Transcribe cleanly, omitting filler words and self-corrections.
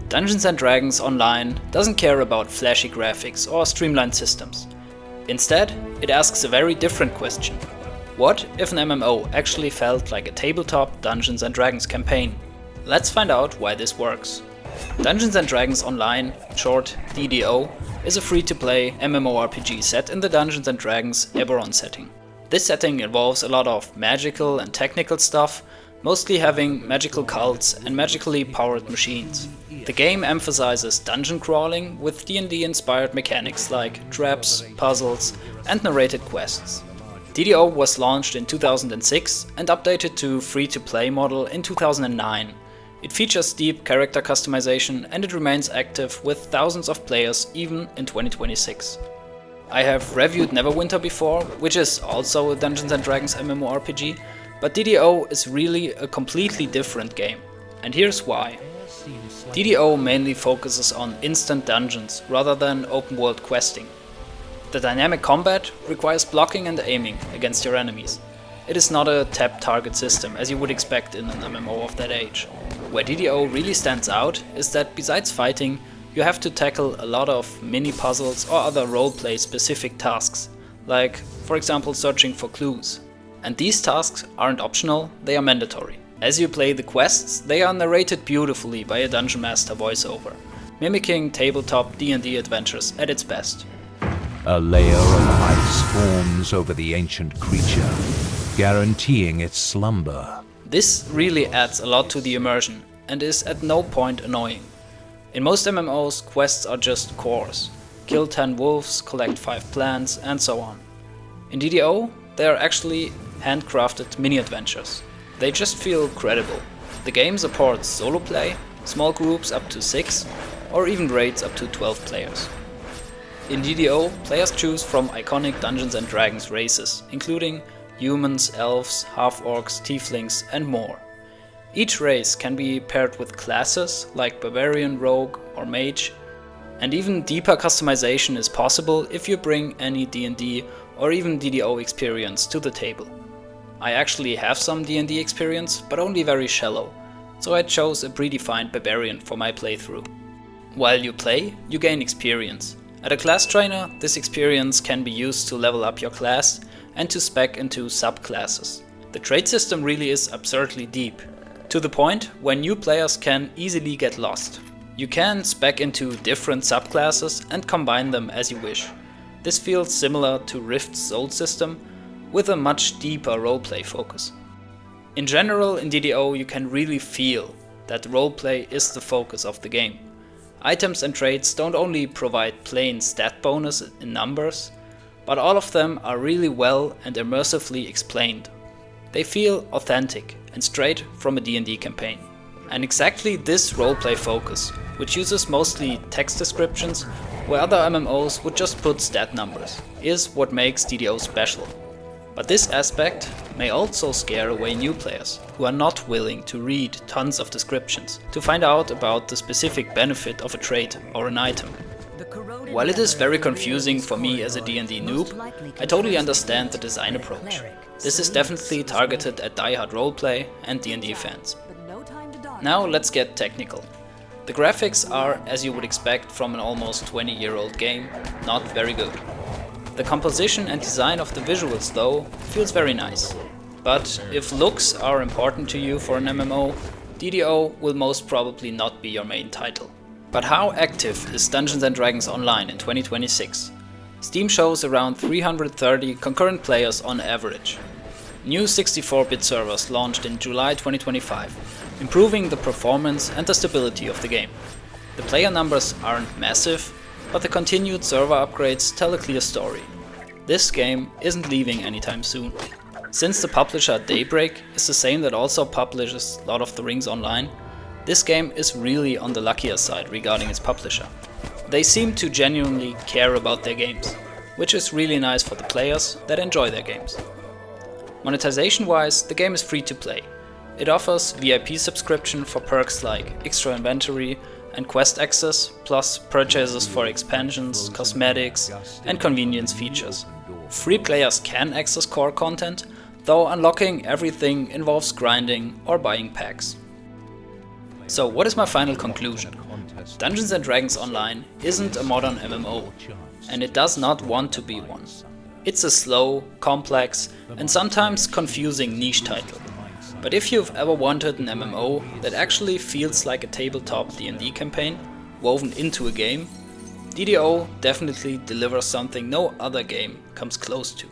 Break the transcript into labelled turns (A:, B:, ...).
A: Dungeons and Dragons Online doesn't care about flashy graphics or streamlined systems. Instead, it asks a very different question. What if an MMO actually felt like a tabletop Dungeons and Dragons campaign? Let's find out why this works. Dungeons and Dragons Online, short DDO, is a free-to-play MMORPG set in the Dungeons and Dragons Eberron setting. This setting involves a lot of magical and technical stuff, mostly having magical cults and magically powered machines. The game emphasizes dungeon crawling with D&D inspired mechanics like traps, puzzles, and narrated quests. DDO was launched in 2006 and updated to free-to-play model in 2009. It features deep character customization and it remains active with thousands of players even in 2026. I have reviewed Neverwinter before, which is also a Dungeons and Dragons MMORPG, but DDO is really a completely different game. And here's why. DDO mainly focuses on instant dungeons rather than open world questing. The dynamic combat requires blocking and aiming against your enemies. It is not a tap target system as you would expect in an MMO of that age. Where DDO really stands out is that besides fighting, you have to tackle a lot of mini puzzles or other roleplay specific tasks, like for example searching for clues. And these tasks aren't optional, they are mandatory. As you play the quests, they are narrated beautifully by a Dungeon Master voiceover, mimicking tabletop D&D adventures at its best.
B: A layer of ice forms over the ancient creature, guaranteeing its slumber.
A: This really adds a lot to the immersion and is at no point annoying. In most MMOs, quests are just cores. Kill 10 wolves, collect 5 plants, and so on. In DDO, they are actually handcrafted mini-adventures. They just feel credible. The game supports solo play, small groups up to 6, or even raids up to 12 players. In DDO, players choose from iconic Dungeons and Dragons races, including humans, elves, half-orcs, tieflings, and more. Each race can be paired with classes like barbarian, rogue, or mage, and even deeper customization is possible if you bring any D&D or even DDO experience to the table. I actually have some D&D experience, but only very shallow, so I chose a predefined barbarian for my playthrough. While you play, you gain experience. At a class trainer, this experience can be used to level up your class and to spec into subclasses. The trait system really is absurdly deep, to the point where new players can easily get lost. You can spec into different subclasses and combine them as you wish. This feels similar to Rift's Soul system, with a much deeper roleplay focus. In general, in DDO you can really feel that roleplay is the focus of the game. Items and traits don't only provide plain stat bonus in numbers, but all of them are really well and immersively explained. They feel authentic and straight from a D&D campaign. And exactly this roleplay focus, which uses mostly text descriptions where other MMOs would just put stat numbers, is what makes DDO special. But this aspect may also scare away new players who are not willing to read tons of descriptions to find out about the specific benefit of a trait or an item. While it is very confusing for me as a D&D noob, I totally understand the design approach. This is definitely targeted at die-hard roleplay and D&D fans. Now let's get technical. The graphics are, as you would expect from an almost 20-year-old game, not very good. The composition and design of the visuals though feels very nice. But if looks are important to you for an MMO, DDO will most probably not be your main title. But how active is Dungeons and Dragons Online in 2026? Steam shows around 330 concurrent players on average. New 64-bit servers launched in July 2025, improving the performance and the stability of the game. The player numbers aren't massive, but the continued server upgrades tell a clear story. This game isn't leaving anytime soon. Since the publisher Daybreak is the same that also publishes Lord of the Rings Online, this game is really on the luckier side regarding its publisher. They seem to genuinely care about their games, which is really nice for the players that enjoy their games. Monetization-wise, the game is free to play. It offers VIP subscription for perks like extra inventory and quest access, plus purchases for expansions, cosmetics, and convenience features. Free players can access core content, though unlocking everything involves grinding or buying packs. So what is my final conclusion? Dungeons and Dragons Online isn't a modern MMO, and it does not want to be one. It's a slow, complex, and sometimes confusing niche title. But if you've ever wanted an MMO that actually feels like a tabletop D&D campaign, woven into a game, DDO definitely delivers something no other game comes close to.